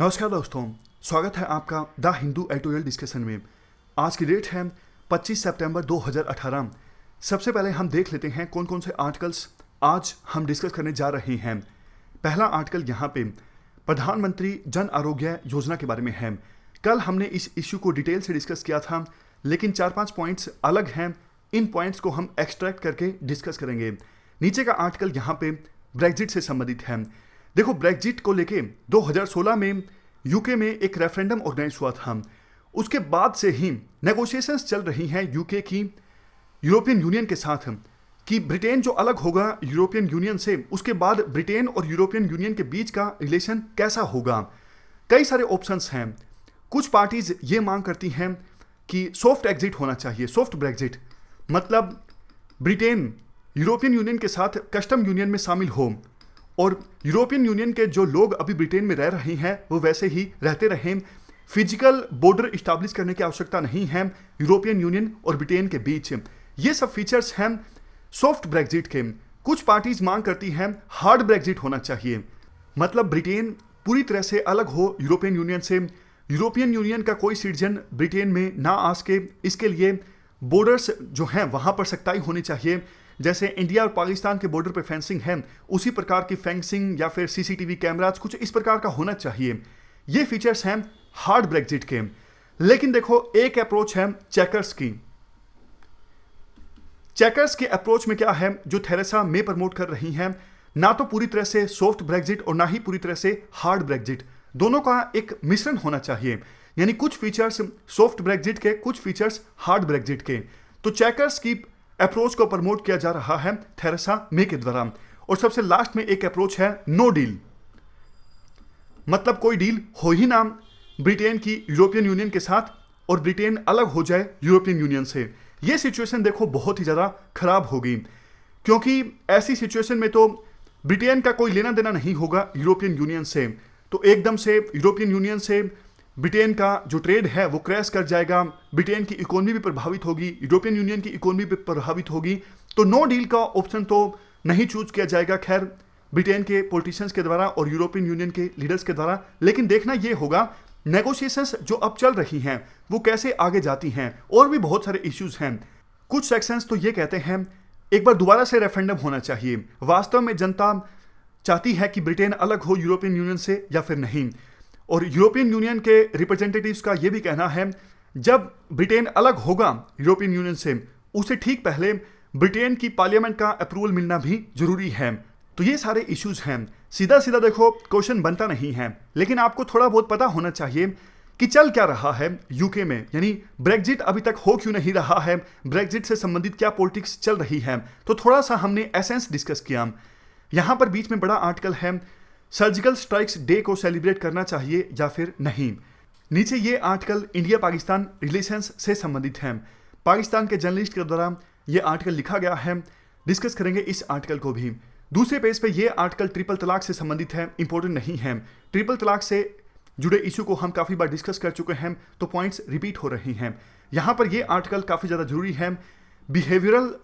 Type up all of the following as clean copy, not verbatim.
नमस्कार दोस्तों, स्वागत है आपका द हिंदू एडिटोरियल डिस्कशन में। आज की डेट है 25 सितंबर 2018। सबसे पहले हम देख लेते हैं कौन कौन से आर्टिकल्स आज हम डिस्कस करने जा रहे हैं। पहला आर्टिकल यहाँ पे प्रधानमंत्री जन आरोग्य योजना के बारे में है। कल हमने इस इश्यू को डिटेल से डिस्कस किया था, लेकिन 4-5 पॉइंट्स अलग हैं। इन पॉइंट्स को हम एक्सट्रैक्ट करके डिस्कस करेंगे। नीचे का आर्टिकल यहाँ पे ब्रेक्जिट से संबंधित है। देखो, ब्रेक्जिट को लेके 2016 में यूके में एक रेफरेंडम ऑर्गेनाइज हुआ था। उसके बाद से ही नेगोशिएशंस चल रही हैं यूके की यूरोपियन यूनियन के साथ कि ब्रिटेन जो अलग होगा यूरोपियन यूनियन से, उसके बाद ब्रिटेन और यूरोपियन यूनियन के बीच का रिलेशन कैसा होगा। कई सारे ऑप्शंस हैं। कुछ पार्टीज ये मांग करती हैं कि सॉफ्ट एग्जिट होना चाहिए, सॉफ्ट ब्रेक्जिट, मतलब ब्रिटेन यूरोपियन यूनियन के साथ कस्टम यूनियन में शामिल हो और यूरोपियन यूनियन के जो लोग अभी ब्रिटेन में रह रहे हैं वो वैसे ही रहते रहें। फिजिकल बॉर्डर इस्टेब्लिश करने की आवश्यकता नहीं है यूरोपियन यूनियन और ब्रिटेन के बीच। ये सब फीचर्स हैं सॉफ्ट ब्रेक्जिट के। कुछ पार्टीज मांग करती हैं हार्ड ब्रेक्जिट होना चाहिए, मतलब ब्रिटेन पूरी तरह से अलग हो यूरोपियन यूनियन से। यूरोपियन यूनियन का कोई सिटीजन ब्रिटेन में ना आ सके, इसके लिए बॉर्डर्स जो हैं वहाँ पर सख्ताई होनी चाहिए। जैसे इंडिया और पाकिस्तान के बॉर्डर पे फेंसिंग है, उसी प्रकार की फेंसिंग या फिर सीसीटीवी कैमराज कुछ इस प्रकार का होना चाहिए। ये फीचर्स हैं हार्ड ब्रेक्जिट के। लेकिन देखो, एक अप्रोच है चेकर्स की। चेकर्स के अप्रोच में क्या है जो थेरेसा मे प्रमोट कर रही हैं, ना तो पूरी तरह से सॉफ्ट ब्रेक्जिट और ना ही पूरी तरह से हार्ड ब्रेक्जिट, दोनों का एक मिश्रण होना चाहिए। यानी कुछ फीचर्स सॉफ्ट ब्रेक्जिट के, कुछ फीचर्स हार्ड ब्रेक्जिट के। तो चेकर्स की अप्रोच को प्रमोट किया जा रहा है थेरेसा मे के द्वारा। और सबसे लास्ट में एक अप्रोच है नो डील, मतलब कोई डील हो ही ना ब्रिटेन की यूरोपियन यूनियन के साथ और ब्रिटेन अलग हो जाए यूरोपियन यूनियन से। यह सिचुएशन देखो बहुत ही ज़्यादा खराब होगी, क्योंकि ऐसी सिचुएशन में तो ब्रिटेन का कोई लेना देना नहीं होगा यूरोपियन यूनियन से। तो एकदम से यूरोपियन यूनियन से ब्रिटेन का जो ट्रेड है वो क्रैश कर जाएगा, ब्रिटेन की इकोनॉमी भी प्रभावित होगी, यूरोपियन यूनियन की इकोनॉमी भी प्रभावित होगी। तो नो डील का ऑप्शन तो नहीं चूज किया जाएगा, खैर ब्रिटेन के पॉलिटिशियंस के द्वारा और यूरोपियन यूनियन के लीडर्स के द्वारा। लेकिन देखना ये होगा नेगोशिएशंस जो अब चल रही हैं वो कैसे आगे जाती हैं। और भी बहुत सारे इश्यूज हैं। कुछ सेक्शंस तो ये कहते हैं एक बार दोबारा से रेफरेंडम होना चाहिए। वास्तव में जनता चाहती है कि ब्रिटेन अलग हो यूरोपियन यूनियन से या फिर नहीं। और यूरोपियन यूनियन के रिप्रेजेंटेटिव्स का यह भी कहना है जब ब्रिटेन अलग होगा यूरोपियन यूनियन से, उससे ठीक पहले ब्रिटेन की पार्लियामेंट का अप्रूवल मिलना भी जरूरी है। तो ये सारे इश्यूज हैं। सीधा सीधा देखो क्वेश्चन बनता नहीं है, लेकिन आपको थोड़ा बहुत पता होना चाहिए कि चल क्या रहा है यूके में। यानी ब्रेक्जिट अभी तक हो क्यों नहीं रहा है, ब्रेक्जिट से संबंधित क्या पॉलिटिक्स चल रही है। तो थोड़ा सा हमने एसेंस डिस्कस किया। यहां पर बीच में बड़ा आर्टिकल है सर्जिकल स्ट्राइक्स डे को सेलिब्रेट करना चाहिए या फिर नहीं। नीचे ये आर्टिकल इंडिया पाकिस्तान रिलेशंस से संबंधित है। पाकिस्तान के जर्नलिस्ट के द्वारा ये आर्टिकल लिखा गया है, डिस्कस करेंगे इस आर्टिकल को भी। दूसरे पेज पे ये आर्टिकल ट्रिपल तलाक से संबंधित है, इंपॉर्टेंट नहीं है। ट्रिपल तलाक से जुड़े इशू को हम काफ़ी बार डिस्कस कर चुके हैं, तो पॉइंट्स रिपीट हो रही हैं। यहाँ पर ये आर्टिकल काफ़ी ज़्यादा जरूरी है। बिहेवियरल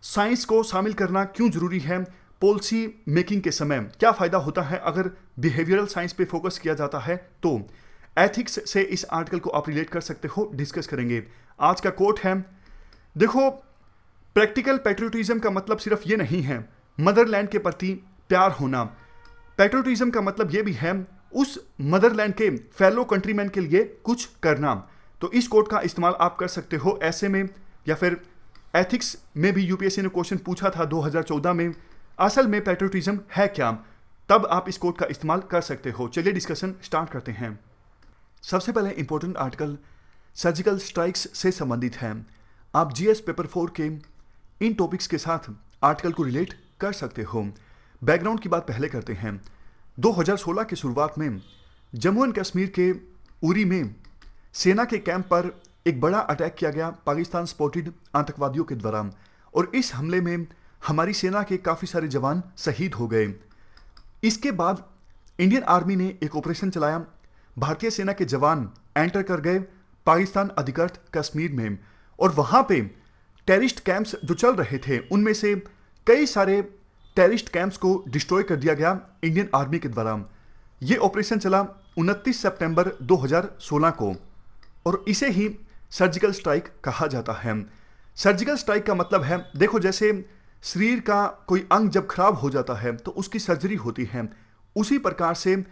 साइंस को शामिल करना क्यों जरूरी है, पॉलिसी मेकिंग के समय क्या फ़ायदा होता है अगर बिहेवियरल साइंस पे फोकस किया जाता है। तो एथिक्स से इस आर्टिकल को आप रिलेट कर सकते हो, डिस्कस करेंगे। आज का कोट है, देखो प्रैक्टिकल पैट्रियोटिज्म का मतलब सिर्फ ये नहीं है मदरलैंड के प्रति प्यार होना। पैट्रियोटिज्म का मतलब ये भी है उस मदरलैंड के फेलो कंट्रीमैन के लिए कुछ करना। तो इस कोट का इस्तेमाल आप कर सकते हो ऐसे में, या फिर एथिक्स में भी यूपीएससी ने क्वेश्चन पूछा था 2014 में, असल में पैट्रियोटिज्म है क्या, तब आप इस कोट का इस्तेमाल कर सकते हो। चलिए डिस्कशन स्टार्ट करते हैं। सबसे पहले इंपॉर्टेंट आर्टिकल सर्जिकल स्ट्राइक्स से संबंधित है। आप जीएस पेपर 4 के इन टॉपिक्स के साथ आर्टिकल को रिलेट कर सकते हो। बैकग्राउंड की बात पहले करते हैं। 2016 की शुरुआत में जम्मू एंड कश्मीर के उरी में सेना के कैंप पर एक बड़ा अटैक किया गया पाकिस्तान स्पॉटेड आतंकवादियों के द्वारा, और इस हमले में हमारी सेना के काफ़ी सारे जवान शहीद हो गए। इसके बाद इंडियन आर्मी ने एक ऑपरेशन चलाया। भारतीय सेना के जवान एंटर कर गए पाकिस्तान अधिकृत कश्मीर में, और वहाँ पे टेररिस्ट कैंप्स जो चल रहे थे उनमें से कई सारे टेररिस्ट कैंप्स को डिस्ट्रॉय कर दिया गया इंडियन आर्मी के द्वारा। ये ऑपरेशन चला 29 सितंबर 2016 को, और इसे ही सर्जिकल स्ट्राइक कहा जाता है। सर्जिकल स्ट्राइक का मतलब है, देखो जैसे शरीर का कोई अंग जब खराब हो जाता है तो उसकी सर्जरी होती है, उसी प्रकार से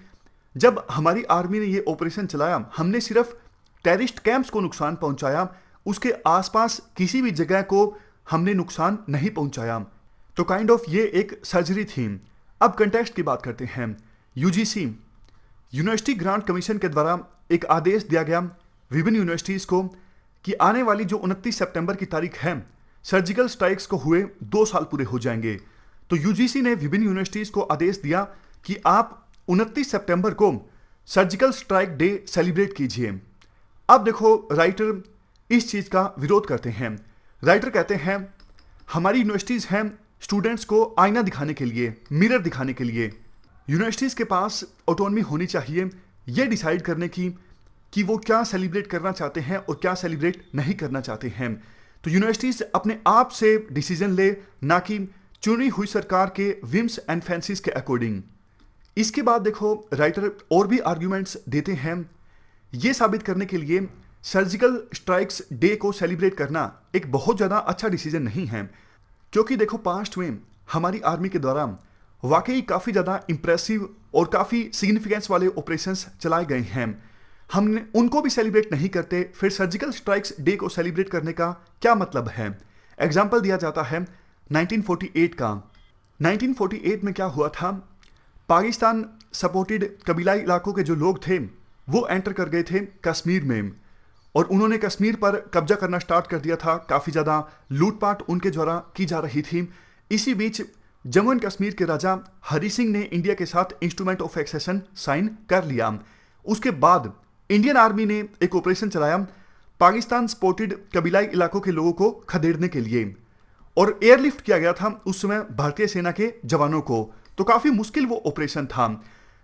जब हमारी आर्मी ने ये ऑपरेशन चलाया, हमने सिर्फ टेररिस्ट कैंप्स को नुकसान पहुंचाया, उसके आसपास किसी भी जगह को हमने नुकसान नहीं पहुंचाया। तो काइंड ऑफ ये एक सर्जरी थी। अब कंटेक्स्ट की बात करते हैं। यूजीसी यूनिवर्सिटी ग्रांट कमीशन के द्वारा एक आदेश दिया गया विभिन्न यूनिवर्सिटीज को कि आने वाली जो 29 सितंबर की तारीख है, सर्जिकल स्ट्राइक्स को हुए 2 साल पूरे हो जाएंगे। तो यूजीसी ने विभिन्न यूनिवर्सिटीज को आदेश दिया कि आप 29 सितंबर को सर्जिकल स्ट्राइक डे सेलिब्रेट कीजिए। अब देखो राइटर इस चीज का विरोध करते हैं। राइटर कहते हैं हमारी यूनिवर्सिटीज हैं स्टूडेंट्स को आईना दिखाने के लिए, मिरर दिखाने के लिए। यूनिवर्सिटीज के पास ऑटोनॉमी होनी चाहिए ये डिसाइड करने की कि वो क्या सेलिब्रेट करना चाहते हैं और क्या सेलिब्रेट नहीं करना चाहते हैं। तो यूनिवर्सिटीज अपने आप से डिसीजन ले, ना कि चुनी हुई सरकार के विम्स एंड फैंसीज के अकॉर्डिंग। इसके बाद देखो राइटर और भी आर्ग्यूमेंट्स देते हैं ये साबित करने के लिए सर्जिकल स्ट्राइक्स डे को सेलिब्रेट करना एक बहुत ज़्यादा अच्छा डिसीजन नहीं है, क्योंकि देखो पास्ट में हमारी आर्मी के द्वारा वाकई काफ़ी ज़्यादा इंप्रेसिव और काफ़ी सिग्निफिकेंस वाले ऑपरेशंस चलाए गए हैं। हमने उनको भी सेलिब्रेट नहीं करते, फिर सर्जिकल स्ट्राइक्स डे को सेलिब्रेट करने का क्या मतलब है। एग्जाम्पल दिया जाता है 1948 का। 1948 में क्या हुआ था, पाकिस्तान सपोर्टेड कबीलाई इलाकों के जो लोग थे वो एंटर कर गए थे कश्मीर में, और उन्होंने कश्मीर पर कब्जा करना स्टार्ट कर दिया था। काफ़ी ज़्यादा लूटपाट उनके द्वारा की जा रही थी। इसी बीच जम्मू एंड कश्मीर के राजा हरी सिंह ने इंडिया के साथ इंस्ट्रूमेंट ऑफ एक्सेशन साइन कर लिया। उसके बाद इंडियन आर्मी ने एक ऑपरेशन चलाया पाकिस्तान सपोर्टेड कबीलाई इलाकों के लोगों को खदेड़ने के लिए, और एयरलिफ्ट किया गया था उस समय भारतीय सेना के जवानों को। तो काफ़ी मुश्किल वो ऑपरेशन था।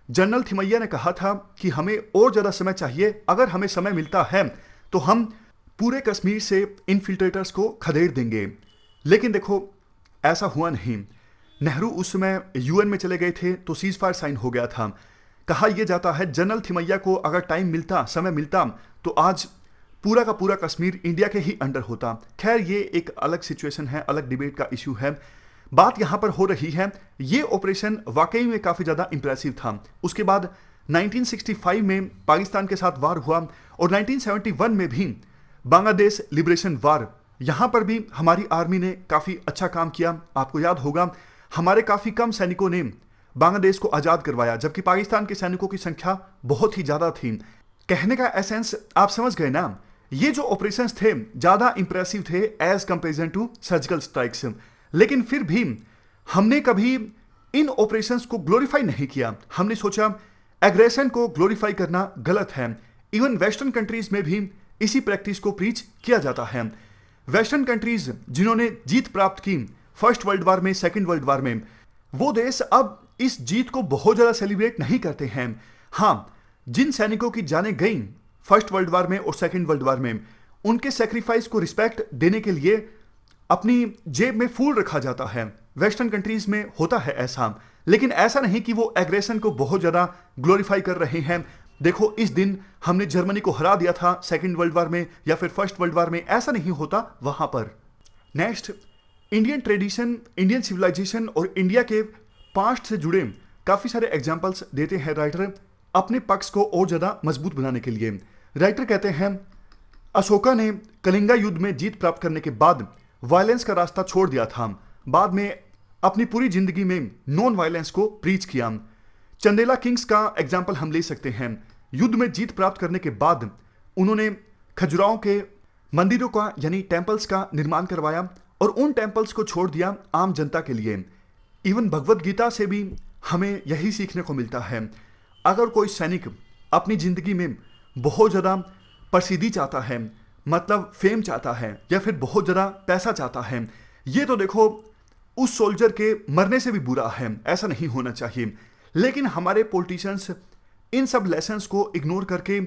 जनरल थिमैया ने कहा था कि हमें और ज़्यादा समय चाहिए, अगर हमें समय मिलता है तो हम पूरे कश्मीर से इन्फिल्ट्रेटर्स को खदेड़ देंगे। लेकिन देखो ऐसा हुआ नहीं। नेहरू उस समय यूएन में चले गए थे तो सीज फायर साइन हो गया था। कहा यह जाता है जनरल थिमैया को अगर टाइम मिलता, समय मिलता, तो आज पूरा का पूरा कश्मीर इंडिया के ही अंडर होता। खैर ये एक अलग सिचुएशन है, अलग डिबेट का इशू है। बात यहाँ पर हो रही है ये ऑपरेशन वाकई में काफ़ी ज़्यादा इंप्रेसिव था। उसके बाद 1965 में पाकिस्तान के साथ वार हुआ, और 1971 में भी बांग्लादेश लिबरेशन वार, यहाँ पर भी हमारी आर्मी ने काफ़ी अच्छा काम किया। आपको याद होगा हमारे काफ़ी कम सैनिकों ने बांग्लादेश को आज़ाद करवाया, जबकि पाकिस्तान के सैनिकों की संख्या बहुत ही ज़्यादा थी। कहने का एसेंस आप समझ गए ना। ये जो ऑपरेशंस थे ज़्यादा इंप्रेसिव थे as comparison to surgical strikes, लेकिन फिर भी हमने कभी इन ऑपरेशंस को ग्लोरीफाई नहीं किया। हमने सोचा एग्रेशन को ग्लोरीफाई करना गलत है। इवन वेस्टर्न कंट्रीज में भी इसी प्रैक्टिस को प्रीच किया जाता है। वेस्टर्न कंट्रीज जिन्होंने जीत प्राप्त की फर्स्ट वर्ल्ड वार में, सेकेंड वर्ल्ड वार में, वो देश अब इस जीत को बहुत ज़्यादा सेलिब्रेट नहीं करते हैं। हाँ, जिन सैनिकों की जानें गई फर्स्ट वर्ल्ड वार में और सेकेंड वर्ल्ड वार में, उनके सेक्रीफाइस को रिस्पेक्ट देने के लिए अपनी जेब में फूल रखा जाता है। वेस्टर्न कंट्रीज में होता है ऐसा, लेकिन ऐसा नहीं कि वो एग्रेशन को बहुत ज़्यादा ग्लोरीफाई कर रहे हैं। देखो इस दिन हमने जर्मनी को हरा दिया था सेकेंड वर्ल्ड वार में या फिर फर्स्ट वर्ल्ड वार में, ऐसा नहीं होता वहाँ पर। Next, Indian tradition, Indian civilisation और इंडिया के पास्ट से जुड़े काफ़ी सारे एग्जाम्पल्स देते हैं राइटर अपने पक्ष को और ज़्यादा मजबूत बनाने के लिए। राइटर कहते हैं अशोका ने कलिंगा युद्ध में जीत प्राप्त करने के बाद वायलेंस का रास्ता छोड़ दिया था। बाद में अपनी पूरी जिंदगी में नॉन वायलेंस को प्रीच किया। चंदेला किंग्स का एग्जाम्पल हम ले सकते हैं। युद्ध में जीत प्राप्त करने के बाद उन्होंने खजुराहो के मंदिरों का यानी टेम्पल्स का निर्माण करवाया और उन टेम्पल्स को छोड़ दिया आम जनता के लिए। इवन भगवत गीता से भी हमें यही सीखने को मिलता है। अगर कोई सैनिक अपनी ज़िंदगी में बहुत ज़्यादा प्रसिद्धि चाहता है, मतलब फेम चाहता है या फिर बहुत ज़्यादा पैसा चाहता है, ये तो देखो उस सोल्जर के मरने से भी बुरा है, ऐसा नहीं होना चाहिए। लेकिन हमारे पॉलिटिशियंस इन सब लेसन्स को इग्नोर करके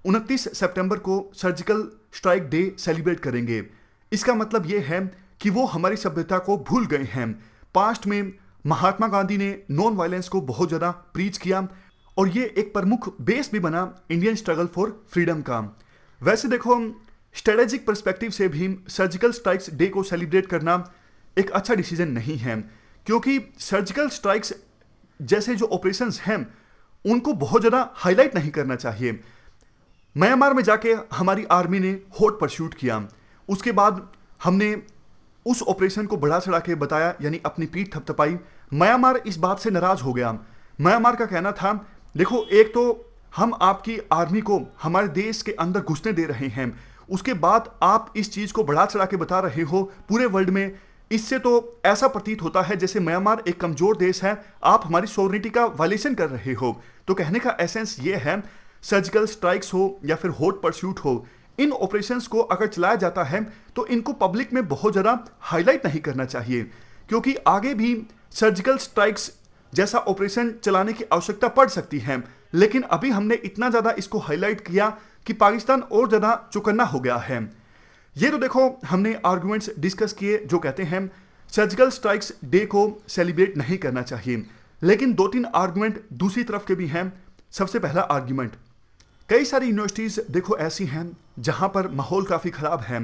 29 सितंबर को सर्जिकल स्ट्राइक डे सेलिब्रेट करेंगे। इसका मतलब ये है कि वो हमारी सभ्यता को भूल गए हैं। पास्ट में महात्मा गांधी ने नॉन वायलेंस को बहुत ज़्यादा प्रीच किया और ये एक प्रमुख बेस भी बना इंडियन स्ट्रगल फॉर फ्रीडम का। वैसे देखो, स्ट्रेटेजिक पर्सपेक्टिव से भी सर्जिकल स्ट्राइक्स डे को सेलिब्रेट करना एक अच्छा डिसीजन नहीं है, क्योंकि सर्जिकल स्ट्राइक्स जैसे जो ऑपरेशंस हैं उनको बहुत ज़्यादा हाईलाइट नहीं करना चाहिए। म्यांमार में जाके हमारी आर्मी ने हॉट परस्यूट किया, उसके बाद हमने उस ऑपरेशन को बढ़ा चढ़ा के बताया, यानी अपनी पीठ थपथपाई। म्यांमार इस बात से नाराज हो गया। म्यांमार का कहना था, देखो एक तो हम आपकी आर्मी को हमारे देश के अंदर घुसने दे रहे हैं, उसके बाद आप इस चीज़ को बढ़ा चढ़ा के बता रहे हो पूरे वर्ल्ड में। इससे तो ऐसा प्रतीत होता है जैसे म्यांमार एक कमजोर देश है, आप हमारी सॉवरेनिटी का वायलेशन कर रहे हो। तो कहने का एसेंस ये है, सर्जिकल स्ट्राइक्स हो या फिर हॉट परस्यूट हो, इन ऑपरेशंस को अगर चलाया जाता है तो इनको पब्लिक में बहुत ज़्यादा हाईलाइट नहीं करना चाहिए, क्योंकि आगे भी सर्जिकल स्ट्राइक्स जैसा ऑपरेशन चलाने की आवश्यकता पड़ सकती है। लेकिन अभी हमने इतना ज़्यादा इसको हाईलाइट किया कि पाकिस्तान और ज़्यादा चौकन्ना हो गया है। ये तो देखो हमने आर्गुमेंट्स डिस्कस किए जो कहते हैं सर्जिकल स्ट्राइक्स डे को सेलिब्रेट नहीं करना चाहिए, लेकिन 2-3 आर्गुमेंट दूसरी तरफ के भी हैं। सबसे पहला आर्गुमेंट, कई सारी यूनिवर्सिटीज़ देखो ऐसी हैं जहाँ पर माहौल काफ़ी ख़राब है,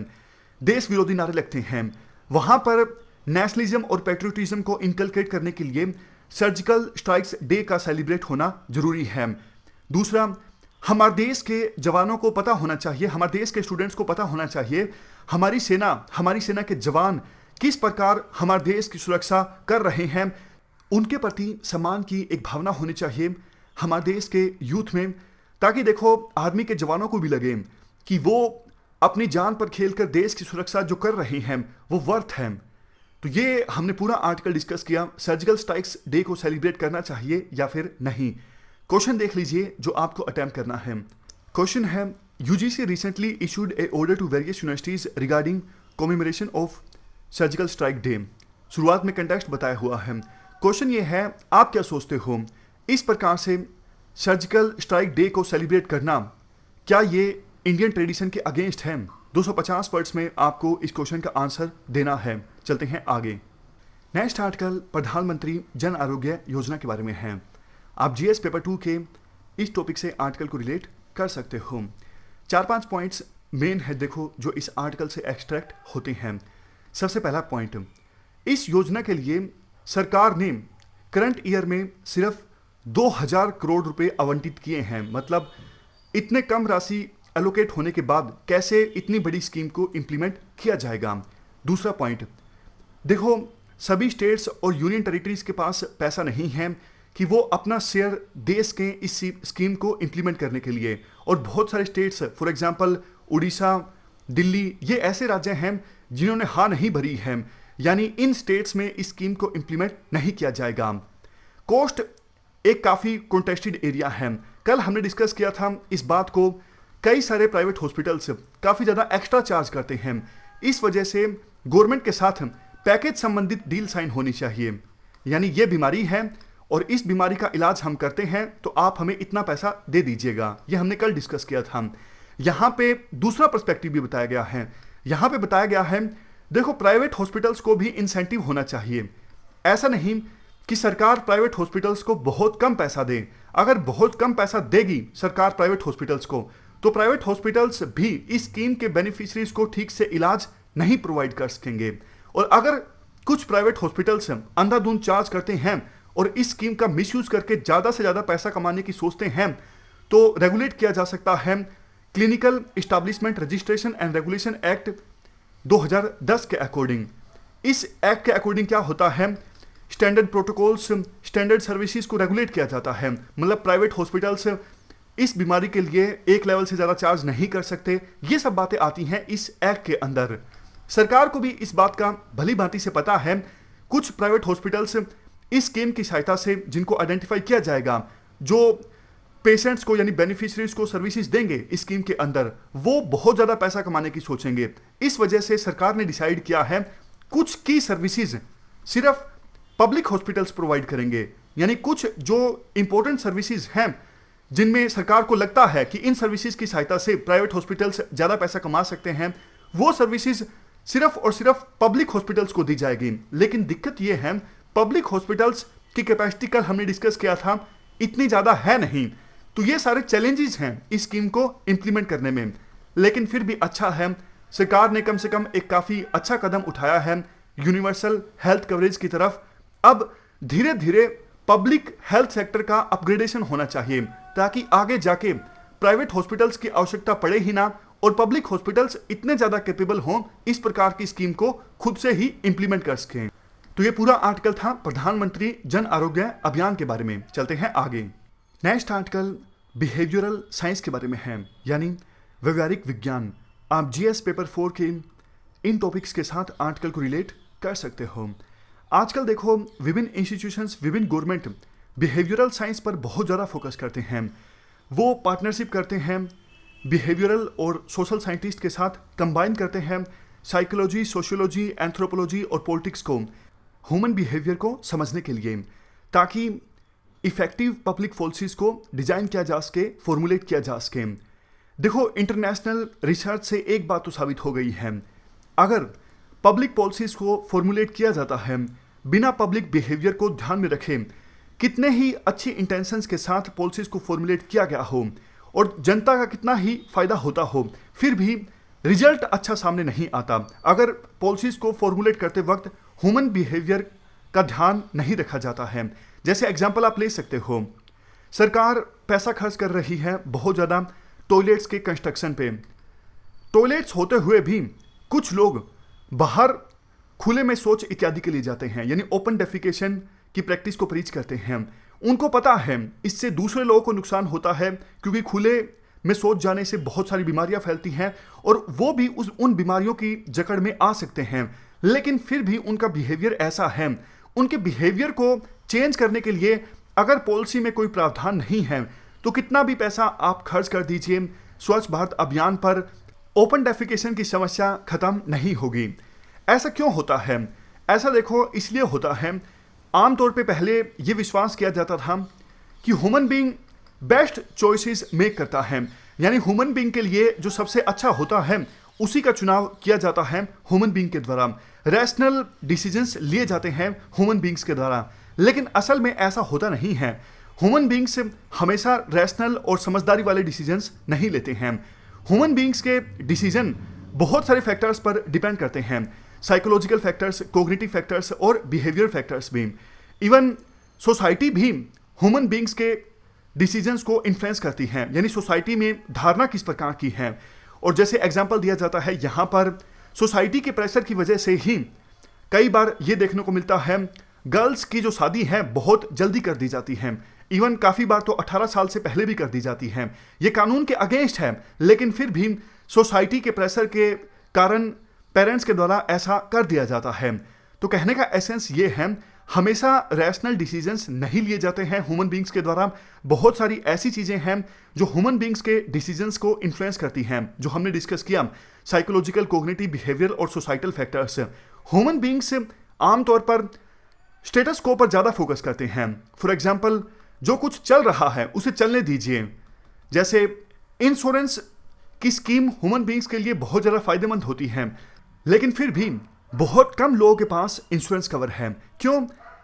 देश विरोधी नारे लगते हैं, वहाँ पर नेशनलिज्म और पेट्रियोटिज्म को इनकलकेट करने के लिए सर्जिकल स्ट्राइक्स डे का सेलिब्रेट होना जरूरी है। दूसरा, हमारे देश के जवानों को पता होना चाहिए, हमारे देश के स्टूडेंट्स को पता होना चाहिए हमारी सेना के जवान किस प्रकार हमारे देश की सुरक्षा कर रहे हैं। उनके प्रति सम्मान की एक भावना होनी चाहिए हमारे देश के यूथ में, ताकि देखो आर्मी के जवानों को भी लगे कि वो अपनी जान पर खेलकर देश की सुरक्षा जो कर रहे हैं वो वर्थ है। तो ये हमने पूरा आर्टिकल डिस्कस किया, सर्जिकल स्ट्राइक्स डे को सेलिब्रेट करना चाहिए या फिर नहीं। क्वेश्चन देख लीजिए जो आपको अटेम्प्ट करना है। क्वेश्चन है, UGC recently issued a order to various universities regarding commemoration of surgical strike day. शुरुआत में कंटेक्स्ट बताया हुआ है। क्वेश्चन ये है, आप क्या सोचते हो इस प्रकार से सर्जिकल स्ट्राइक डे को सेलिब्रेट करना, क्या ये इंडियन ट्रेडिशन के अगेंस्ट है? 250 वर्ड्स में आपको इस क्वेश्चन का आंसर देना है। चलते हैं आगे। नेक्स्ट आर्टिकल प्रधानमंत्री जन आरोग्य योजना के बारे में है। आप जीएस पेपर 2 के इस टॉपिक से आर्टिकल को रिलेट कर सकते हो। 4-5 पॉइंट्स मेन है देखो जो इस आर्टिकल से एक्सट्रैक्ट होते हैं। सबसे पहला पॉइंट, इस योजना के लिए सरकार ने करंट ईयर में सिर्फ 2000 करोड़ रुपए आवंटित किए हैं। मतलब इतने कम राशि एलोकेट होने के बाद कैसे इतनी बड़ी स्कीम को इम्प्लीमेंट किया जाएगा। दूसरा पॉइंट, देखो सभी स्टेट्स और यूनियन टेरिटरीज के पास पैसा नहीं है कि वो अपना शेयर देश के इस स्कीम को इम्प्लीमेंट करने के लिए, और बहुत सारे states for example Orissa, Delhi, ये ऐसे राज्य हैं जिन्होंने हाँ नहीं भरी है, यानी इन स्टेट्स में इस स्कीम को इम्प्लीमेंट नहीं किया जाएगा। कोस्ट एक काफ़ी कॉन्टेस्टेड एरिया है। कल हमने डिस्कस किया था इस बात को, कई सारे प्राइवेट हॉस्पिटल्स काफ़ी ज़्यादा एक्स्ट्रा चार्ज करते हैं। इस वजह से गवर्नमेंट के साथ पैकेज संबंधित डील साइन होनी चाहिए, यानी ये बीमारी है और इस बीमारी का इलाज हम करते हैं तो आप हमें इतना पैसा दे दीजिएगा। ये हमने कल डिस्कस किया था। यहाँ पे दूसरा पर्सपेक्टिव भी बताया गया है। यहाँ पे बताया गया है, देखो प्राइवेट हॉस्पिटल्स को भी इंसेंटिव होना चाहिए। ऐसा नहीं कि सरकार प्राइवेट हॉस्पिटल्स को बहुत कम पैसा दे। अगर बहुत कम पैसा देगी सरकार प्राइवेट हॉस्पिटल्स को, तो प्राइवेट हॉस्पिटल्स भी इस स्कीम के बेनिफिशरीज को ठीक से इलाज नहीं प्रोवाइड कर सकेंगे। और अगर कुछ प्राइवेट हॉस्पिटल्स अंधाधुंध चार्ज करते हैं और इस स्कीम का मिसयूज करके ज़्यादा से ज़्यादा पैसा कमाने की सोचते हैं, तो रेगुलेट किया जा सकता है clinical establishment registration and regulation act 2010 के अकॉर्डिंग। इस एक्ट के अकॉर्डिंग क्या होता है, स्टैंडर्ड प्रोटोकॉल्स, स्टैंडर्ड सर्विसेज को रेगुलेट किया जाता है। मतलब प्राइवेट हॉस्पिटल्स इस बीमारी के लिए एक लेवल से ज़्यादा चार्ज नहीं कर सकते। ये सब बातें आती हैं इस एक्ट के अंदर। सरकार को भी इस बात का भली भांति से पता है। कुछ प्राइवेट हॉस्पिटल्स इस स्कीम की सहायता से जिनको आइडेंटिफाई किया जाएगा, जो पेशेंट्स को यानी बेनिफिशरीज को सर्विसेज देंगे इस स्कीम के अंदर, वो बहुत ज़्यादा पैसा कमाने की सोचेंगे। इस वजह से सरकार ने डिसाइड किया है कुछ की सर्विसेज सिर्फ पब्लिक हॉस्पिटल्स प्रोवाइड करेंगे, यानी कुछ जो इंपॉर्टेंट सर्विसेज हैं जिनमें सरकार को लगता है कि इन सर्विसेज की सहायता से प्राइवेट हॉस्पिटल्स ज़्यादा पैसा कमा सकते हैं, वो सर्विसेज सिर्फ और सिर्फ पब्लिक हॉस्पिटल्स को दी जाएगी। लेकिन दिक्कत ये है, पब्लिक हॉस्पिटल्स की कैपेसिटी कल हमने डिस्कस किया था इतनी ज़्यादा है नहीं। तो ये सारे चैलेंजेस हैं इस स्कीम को इम्प्लीमेंट करने में, लेकिन फिर भी अच्छा है, सरकार ने कम से कम एक काफ़ी अच्छा कदम उठाया है यूनिवर्सल हेल्थ कवरेज की तरफ। अब धीरे धीरे पब्लिक हेल्थ सेक्टर का अपग्रेडेशन होना चाहिए ताकि आगे जाके प्राइवेट हॉस्पिटल्स की आवश्यकता पड़े ही ना, और पब्लिक हॉस्पिटल्स इतने ज़्यादा कैपेबल हों इस प्रकार की स्कीम को खुद से ही इंप्लीमेंट कर सकें। तो ये पूरा आर्टिकल था प्रधानमंत्री जन आरोग्य अभियान के बारे में। चलते हैं आगे। नेक्स्ट आर्टिकल बिहेवियरल साइंस के बारे में है, यानी व्यवहारिक विज्ञान। आप जीएस पेपर 4 के इन टॉपिक्स के साथ आर्टिकल को रिलेट कर सकते हो। आजकल देखो विभिन्न इंस्टीट्यूशंस, विभिन्न गवर्नमेंट बिहेवियरल साइंस पर बहुत ज़्यादा फोकस करते हैं। वो पार्टनरशिप करते हैं बिहेवियरल और सोशल साइंटिस्ट के साथ, कंबाइन करते हैं साइकोलॉजी, सोशियोलॉजी, एंथ्रोपोलॉजी और पॉलिटिक्स को ह्यूमन बिहेवियर को समझने के लिए, ताकि इफेक्टिव पब्लिक पॉलिसीज़ को डिज़ाइन किया जा सके, फॉर्मुलेट किया जा सके। देखो इंटरनेशनल रिसर्च से एक बात तो साबित हो गई है, अगर पब्लिक पॉलिसीज़ को फॉर्मुलेट किया जाता है बिना पब्लिक बिहेवियर को ध्यान में रखे, कितने ही अच्छी इंटेंशंस के साथ पॉलिसीज़ को फॉर्मुलेट किया गया हो और जनता का कितना ही फायदा होता हो, फिर भी रिजल्ट अच्छा सामने नहीं आता अगर पॉलिसीज़ को फॉर्मुलेट करते वक्त ह्यूमन बिहेवियर का ध्यान नहीं रखा जाता है। जैसे एग्जांपल आप ले सकते हो, सरकार पैसा खर्च कर रही है बहुत ज़्यादा टॉयलेट्स के कंस्ट्रक्शन पे। टॉयलेट्स होते हुए भी कुछ लोग बाहर खुले में शौच इत्यादि के लिए जाते हैं, यानी ओपन डेफिकेशन की प्रैक्टिस को प्रीच करते हैं। उनको पता है इससे दूसरे लोगों को नुकसान होता है, क्योंकि खुले में शौच जाने से बहुत सारी बीमारियां फैलती हैं और वो भी उन बीमारियों की जकड़ में आ सकते हैं। लेकिन फिर भी उनका बिहेवियर ऐसा है, उनके बिहेवियर को चेंज करने के लिए अगर पॉलिसी में कोई प्रावधान नहीं है तो कितना भी पैसा आप खर्च कर दीजिए स्वच्छ भारत अभियान पर, ओपन डेफिकेशन की समस्या खत्म नहीं होगी। ऐसा क्यों होता है? ऐसा देखो इसलिए होता है, आमतौर पे पहले ये विश्वास किया जाता था कि human being best choices make करता है, यानी ह्यूमन बीइंग के लिए जो सबसे अच्छा होता है उसी का चुनाव किया जाता है ह्यूमन बीइंग के द्वारा। रैशनल डिसीजंस लिए जाते हैं ह्यूमन बीइंग्स के द्वारा, लेकिन असल में ऐसा होता नहीं है। ह्यूमन बीइंग्स हमेशा रैशनल और समझदारी वाले डिसीजंस नहीं लेते हैं। ह्यूमन बीइंग्स के डिसीजन बहुत सारे फैक्टर्स पर डिपेंड करते हैं, साइकोलॉजिकल फैक्टर्स, कोग्निटिव फैक्टर्स और बिहेवियर फैक्टर्स भी। इवन सोसाइटी भी ह्यूमन बीइंग्स के डिसीजंस को इन्फ्लुएंस करती हैं, यानी सोसाइटी में धारणा किस प्रकार की है। और जैसे एग्जांपल दिया जाता है यहाँ पर, सोसाइटी के प्रेशर की वजह से ही कई बार ये देखने को मिलता है गर्ल्स की जो शादी है बहुत जल्दी कर दी जाती है। इवन काफ़ी बार तो 18 साल से पहले भी कर दी जाती है। ये कानून के अगेंस्ट है, लेकिन फिर भी सोसाइटी के प्रेशर के कारण पेरेंट्स के द्वारा ऐसा कर दिया जाता है। तो कहने का एसेंस ये है, हमेशा रैशनल डिसीजंस नहीं लिए जाते हैं ह्यूमन बीइंग्स के द्वारा। बहुत सारी ऐसी चीज़ें हैं जो ह्यूमन बीइंग्स के डिसीजंस को इन्फ्लुएंस करती हैं, जो हमने डिस्कस किया, साइकोलॉजिकल, कोग्निटिव, बिहेवियर और सोसाइटल फैक्टर्स। ह्यूमन बीइंग्स आमतौर पर स्टेटस को पर ज़्यादा फोकस करते हैं। फॉर एग्जाम्पल, जो कुछ चल रहा है उसे चलने दीजिए। जैसे इंश्योरेंस की स्कीम ह्यूमन बीइंग्स के लिए बहुत ज़्यादा फायदेमंद होती है, लेकिन फिर भी बहुत कम लोगों के पास इंश्योरेंस कवर है। क्यों?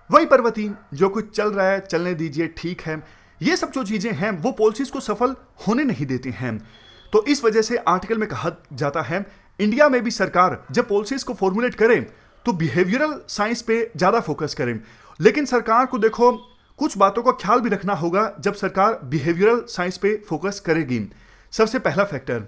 वही पर्वती, जो कुछ चल रहा है चलने दीजिए, ठीक है। ये सब जो चीज़ें हैं वो पॉलिसीज़ को सफल होने नहीं देती हैं। तो इस वजह से आर्टिकल में कहा जाता है, इंडिया में भी सरकार जब पॉलिसीज़ को फॉर्मुलेट करे तो बिहेवियरल साइंस पे ज़्यादा फोकस करें। लेकिन सरकार को देखो कुछ बातों का ख्याल भी रखना होगा जब सरकार बिहेवियरल साइंस पे फोकस करेगी। सबसे पहला फैक्टर,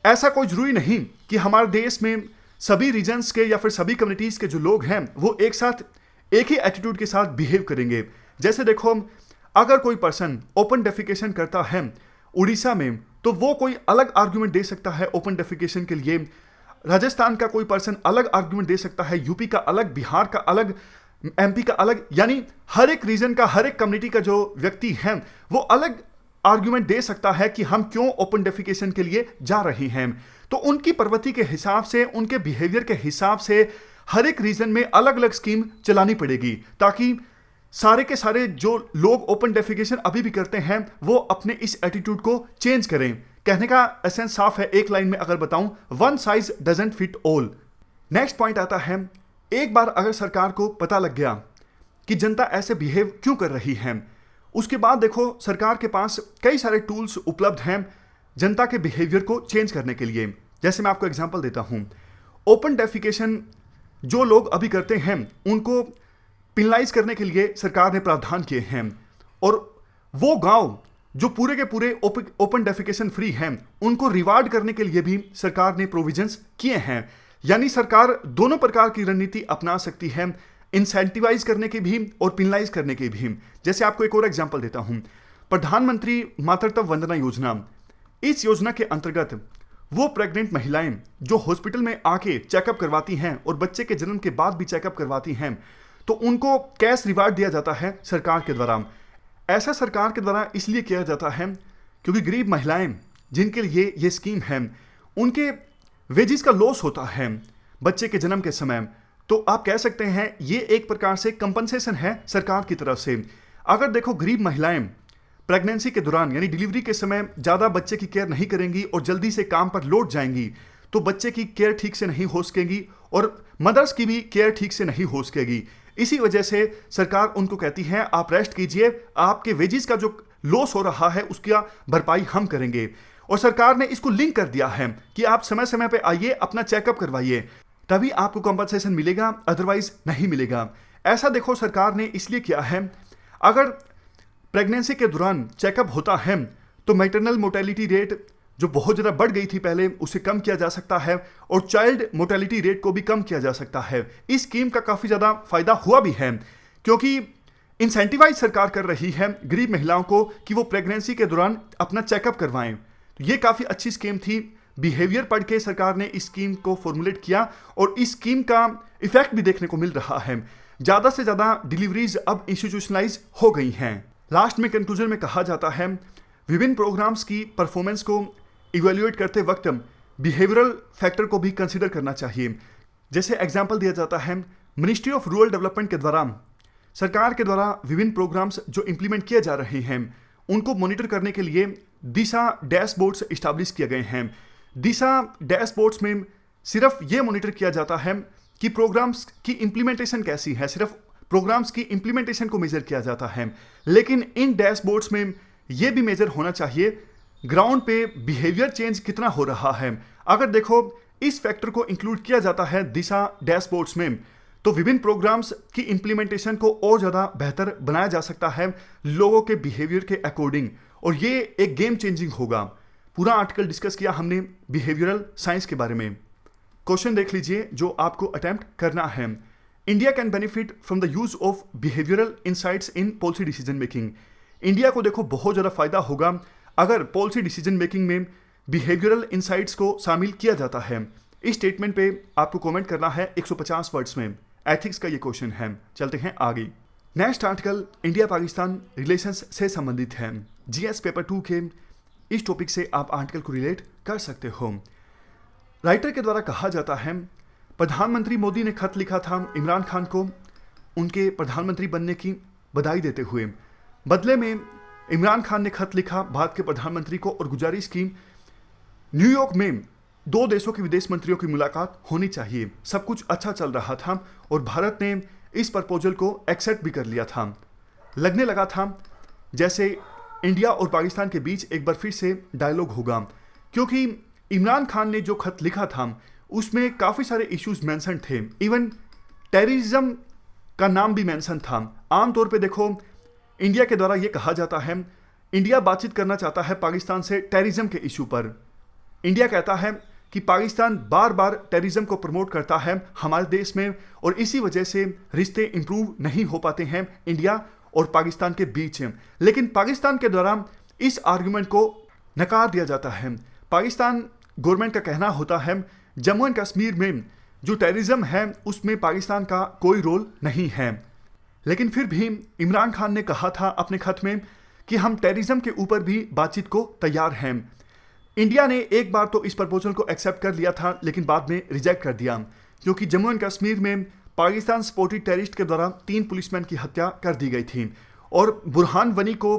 ऐसा कोई जरूरी नहीं कि हमारे देश में सभी रीजन्स के या फिर सभी कम्युनिटीज़ के जो लोग हैं वो एक साथ एक ही एटीट्यूड के साथ बिहेव करेंगे। जैसे देखो, अगर कोई पर्सन ओपन डेफिकेशन करता है उड़ीसा में, तो वो कोई अलग आर्ग्यूमेंट दे सकता है ओपन डेफिकेशन के लिए। राजस्थान का कोई पर्सन अलग आर्ग्यूमेंट दे सकता है, यूपी का अलग, बिहार का अलग, एमपी का अलग, यानी हर एक रीजन का, हर एक कम्युनिटी का जो व्यक्ति है वो अलग आर्ग्यूमेंट दे सकता है कि हम क्यों ओपन डेफिकेशन के लिए जा रहे हैं। तो उनकी प्रवृत्ति के हिसाब से, उनके बिहेवियर के हिसाब से हर एक रीजन में अलग अलग स्कीम चलानी पड़ेगी, ताकि सारे के सारे जो लोग ओपन डेफिकेशन अभी भी करते हैं वो अपने इस एटीट्यूड को चेंज करें। कहने का एसेंस साफ है, एक लाइन में अगर बताऊं, one size doesn't fit all. Next point आता है, एक बार अगर सरकार को पता लग गया कि जनता ऐसे बिहेव क्यों कर रही है, उसके बाद देखो सरकार के पास कई सारे टूल्स उपलब्ध हैं जनता के बिहेवियर को चेंज करने के लिए। जैसे मैं आपको एग्जांपल देता हूं, ओपन डेफिकेशन जो लोग अभी करते हैं उनको पिनलाइज करने के लिए सरकार ने प्रावधान किए हैं, और वो गांव जो पूरे के पूरे ओपन डेफिकेशन फ्री हैं उनको रिवार्ड करने के लिए भी सरकार ने प्रोविजंस किए हैं। यानी सरकार दोनों प्रकार की रणनीति अपना सकती है, इंसेंटिवाइज करने की भी और पिनलाइज करने की भी। जैसे आपको एक और एग्जांपल देता हूं, प्रधानमंत्री मातृत्व वंदना योजना, इस योजना के अंतर्गत वो प्रेग्नेंट महिलाएं जो हॉस्पिटल में आके चेकअप करवाती हैं और बच्चे के जन्म के बाद भी चेकअप करवाती हैं, तो उनको कैश रिवार्ड दिया जाता है सरकार के द्वारा। ऐसा सरकार के द्वारा इसलिए किया जाता है क्योंकि गरीब महिलाएं जिनके लिए ये स्कीम है उनके वेजिस का लॉस होता है बच्चे के जन्म के समय। तो आप कह सकते हैं ये एक प्रकार से कंपनसेशन है सरकार की तरफ से। अगर देखो गरीब महिलाएं प्रेगनेंसी के दौरान यानी डिलीवरी के समय ज़्यादा बच्चे की केयर नहीं करेंगी और जल्दी से काम पर लौट जाएंगी, तो बच्चे की केयर ठीक से नहीं हो सकेगी और मदर्स की भी केयर ठीक से नहीं हो सकेगी। इसी वजह से सरकार उनको कहती है आप रेस्ट कीजिए, आपके वेजिस का जो लॉस हो रहा है उसका भरपाई हम करेंगे। और सरकार ने इसको लिंक कर दिया है कि आप समय समय पे आइए, अपना चेकअप करवाइए, तभी आपको कंपनसेशन मिलेगा, अदरवाइज नहीं मिलेगा। ऐसा देखो सरकार ने इसलिए किया है, अगर प्रेगनेंसी के दौरान चेकअप होता है तो मैटरनल मोर्टेलिटी रेट जो बहुत ज़्यादा बढ़ गई थी पहले उसे कम किया जा सकता है और चाइल्ड मोर्टेलिटी रेट को भी कम किया जा सकता है। इस स्कीम का काफ़ी ज़्यादा फायदा हुआ भी है क्योंकि इंसेंटिवाइज सरकार कर रही है गरीब महिलाओं को कि वो प्रेगनेंसी के दौरान अपना चेकअप करवाएं। तो ये काफ़ी अच्छी स्कीम थी। बिहेवियर पढ़ के सरकार ने इस स्कीम को फॉर्मुलेट किया और इस स्कीम का इफेक्ट भी देखने को मिल रहा है। ज़्यादा से ज़्यादा डिलीवरीज अब इंस्टीट्यूशनलाइज हो गई हैं। लास्ट में कंक्लूजन में कहा जाता है विभिन्न प्रोग्राम्स की परफॉर्मेंस को इवेल्युएट करते वक्त बिहेवियरल फैक्टर को भी कंसिडर करना चाहिए। जैसे एग्जांपल दिया जाता है मिनिस्ट्री ऑफ रूरल डेवलपमेंट के द्वारा सरकार के द्वारा विभिन्न प्रोग्राम्स जो इंप्लीमेंट किए जा रहे हैं उनको मॉनिटर करने के लिए दिशा डैशबोर्ड्स इस्टेब्लिश किए गए हैं। दिशा डैशबोर्ड्स में सिर्फ ये मॉनिटर किया जाता है कि प्रोग्राम्स की इंप्लीमेंटेशन कैसी है, सिर्फ प्रोग्राम्स की इंप्लीमेंटेशन को मेजर किया जाता है। लेकिन इन डैशबोर्ड्स में ये भी मेजर होना चाहिए ग्राउंड पे बिहेवियर चेंज कितना हो रहा है। अगर देखो इस फैक्टर को इंक्लूड किया जाता है दिशा डैशबोर्ड्स में तो विभिन्न प्रोग्राम्स की इंप्लीमेंटेशन को और ज़्यादा बेहतर बनाया जा सकता है लोगों के बिहेवियर के अकॉर्डिंग, और ये एक गेम चेंजिंग होगा। पूरा आर्टिकल डिस्कस किया हमने बिहेवियरल साइंस के बारे में। क्वेश्चन देख लीजिए जो आपको अटेम्प्ट करना है। India can benefit from the use of behavioural insights in policy decision making. India को देखो बहुत ज़्यादा फायदा होगा अगर पॉलिसी डिसीजन मेकिंग में बिहेवियरल इंसाइट्स को शामिल किया जाता है। इस स्टेटमेंट पे आपको कमेंट करना है 150 वर्ड्स में। एथिक्स का ये क्वेश्चन है। चलते हैं आगे। Next article India Pakistan relations से संबंधित है। जीएस पेपर 2 के इस टॉपिक से आप आर्टिकल को रिलेट कर सकते हो। राइटर के द्वारा कहा जाता है प्रधानमंत्री मोदी ने खत लिखा था इमरान खान को उनके प्रधानमंत्री बनने की बधाई देते हुए। बदले में इमरान खान ने खत लिखा भारत के प्रधानमंत्री को और गुजारिश की न्यूयॉर्क में 2 देशों के विदेश मंत्रियों की मुलाकात होनी चाहिए। सब कुछ अच्छा चल रहा था और भारत ने इस प्रपोजल को एक्सेप्ट भी कर लिया था। लगने लगा था जैसे इंडिया और पाकिस्तान के बीच एक बार फिर से डायलॉग होगा, क्योंकि इमरान खान ने जो खत लिखा था उसमें काफ़ी सारे इश्यूज मेंशन थे। इवन टेररिज्म का नाम भी मेंशन था। आमतौर पे देखो इंडिया के द्वारा ये कहा जाता है इंडिया बातचीत करना चाहता है पाकिस्तान से टेररिज्म के इशू पर। इंडिया कहता है कि पाकिस्तान बार बार टेररिज्म को प्रमोट करता है हमारे देश में और इसी वजह से रिश्ते इंप्रूव नहीं हो पाते हैं इंडिया और पाकिस्तान के बीच। लेकिन पाकिस्तान के द्वारा इस आर्गुमेंट को नकार दिया जाता है। पाकिस्तान गवर्नमेंट का कहना होता है जम्मू एंड कश्मीर में जो टेररिज्म है उसमें पाकिस्तान का कोई रोल नहीं है। लेकिन फिर भी इमरान खान ने कहा था अपने खत में कि हम टेररिज्म के ऊपर भी बातचीत को तैयार हैं। इंडिया ने एक बार तो इस प्रपोजल को एक्सेप्ट कर लिया था लेकिन बाद में रिजेक्ट कर दिया, क्योंकि जम्मू एंड कश्मीर में पाकिस्तान सपोर्टेड टेररिस्ट के द्वारा 3 पुलिसमैन की हत्या कर दी गई थी और बुरहान वनी को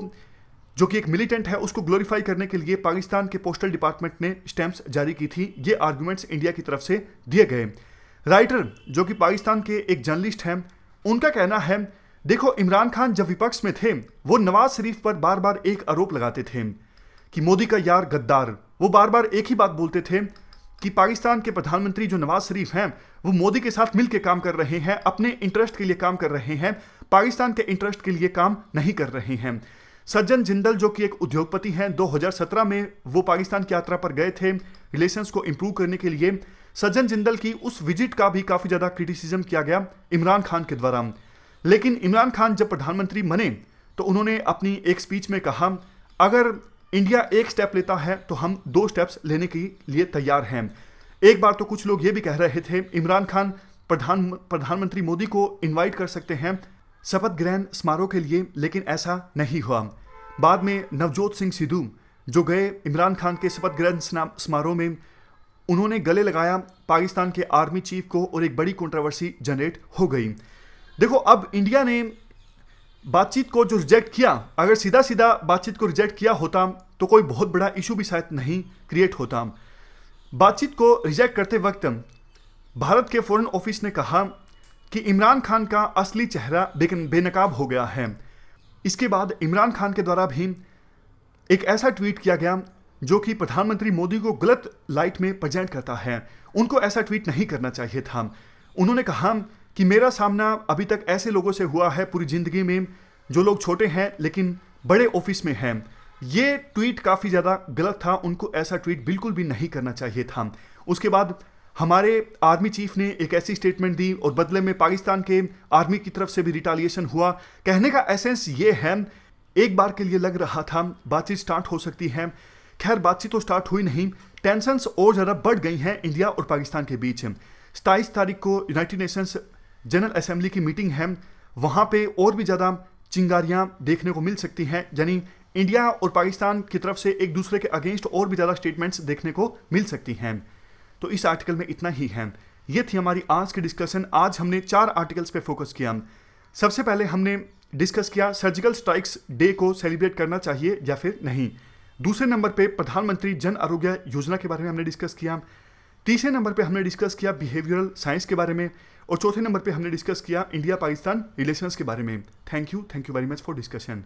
जो कि एक मिलिटेंट है उसको ग्लोरीफाई करने के लिए पाकिस्तान के पोस्टल डिपार्टमेंट ने स्टैंप्स जारी की थी। ये आर्गुमेंट्स इंडिया की तरफ से दिए गए। राइटर जो कि पाकिस्तान के एक जर्नलिस्ट हैं उनका कहना है देखो, इमरान खान जब विपक्ष में थे वो नवाज शरीफ पर बार बार एक आरोप लगाते थे कि मोदी का यार गद्दार। वो बार बार एक ही बात बोलते थे कि पाकिस्तान के प्रधानमंत्री जो नवाज शरीफ हैं वो मोदी के साथ मिलकर काम कर रहे हैं, अपने इंटरेस्ट के लिए काम कर रहे हैं, पाकिस्तान के इंटरेस्ट के लिए काम नहीं कर रहे हैं। सज्जन जिंदल जो कि एक उद्योगपति हैं, 2017 में वो पाकिस्तान की यात्रा पर गए थे रिलेशंस को इंप्रूव करने के लिए। सज्जन जिंदल की उस विजिट का भी काफ़ी ज़्यादा क्रिटिसिज्म किया गया इमरान खान के द्वारा। लेकिन इमरान खान जब प्रधानमंत्री बने तो उन्होंने अपनी एक स्पीच में कहा, अगर इंडिया एक स्टेप लेता है तो हम 2 स्टेप्स लेने के लिए तैयार हैं। एक बार तो कुछ लोग ये भी कह रहे थे इमरान खान प्रधानमंत्री मोदी को इनवाइट कर सकते हैं शपथ ग्रहण समारोह के लिए, लेकिन ऐसा नहीं हुआ। बाद में नवजोत सिंह सिद्धू जो गए इमरान खान के शपथ ग्रहण समारोह में, उन्होंने गले लगाया पाकिस्तान के आर्मी चीफ को और एक बड़ी कंट्रोवर्सी जनरेट हो गई। देखो, अब इंडिया ने बातचीत को जो रिजेक्ट किया, अगर सीधा सीधा बातचीत को रिजेक्ट किया होता तो कोई बहुत बड़ा इशू भी शायद नहीं क्रिएट होता। बातचीत को रिजेक्ट करते वक्त भारत के फॉरेन ऑफिस ने कहा कि इमरान खान का असली चेहरा बेनकाब हो गया है। इसके बाद इमरान खान के द्वारा भी एक ऐसा ट्वीट किया गया जो कि प्रधानमंत्री मोदी को गलत लाइट में प्रेजेंट करता है। उनको ऐसा ट्वीट नहीं करना चाहिए था। उन्होंने कहा कि मेरा सामना अभी तक ऐसे लोगों से हुआ है पूरी ज़िंदगी में जो लोग छोटे हैं लेकिन बड़े ऑफिस में हैं। ये ट्वीट काफ़ी ज़्यादा गलत था, उनको ऐसा ट्वीट बिल्कुल भी नहीं करना चाहिए था। उसके बाद हमारे आर्मी चीफ ने एक ऐसी स्टेटमेंट दी और बदले में पाकिस्तान के आर्मी की तरफ से भी रिटालिएशन हुआ। कहने का एसेंस ये है, एक बार के लिए लग रहा था बातचीत स्टार्ट हो सकती है। खैर, बातचीत तो स्टार्ट हुई नहीं, टेंशन्स और ज़्यादा बढ़ गई हैं इंडिया और पाकिस्तान के बीच। 27 तारीख को यूनाइटेड नेशंस जनरल असेंबली की मीटिंग है, वहाँ पे और भी ज़्यादा चिंगारियाँ देखने को मिल सकती हैं, यानी इंडिया और पाकिस्तान की तरफ से एक दूसरे के अगेंस्ट और भी ज़्यादा स्टेटमेंट्स देखने को मिल सकती हैं। तो इस आर्टिकल में इतना ही है। ये थी हमारी आज की डिस्कशन। आज हमने 4 आर्टिकल्स पे फोकस किया। सबसे पहले हमने डिस्कस किया सर्जिकल स्ट्राइक्स डे को सेलिब्रेट करना चाहिए या फिर नहीं। दूसरे नंबर पे प्रधानमंत्री जन आरोग्य योजना के बारे में हमने डिस्कस किया। तीसरे नंबर पे हमने डिस्कस किया बिहेवियरल साइंस के बारे में। और चौथे नंबर पे हमने डिस्कस किया इंडिया पाकिस्तान रिलेशंस के बारे में। Thank you very much for discussion.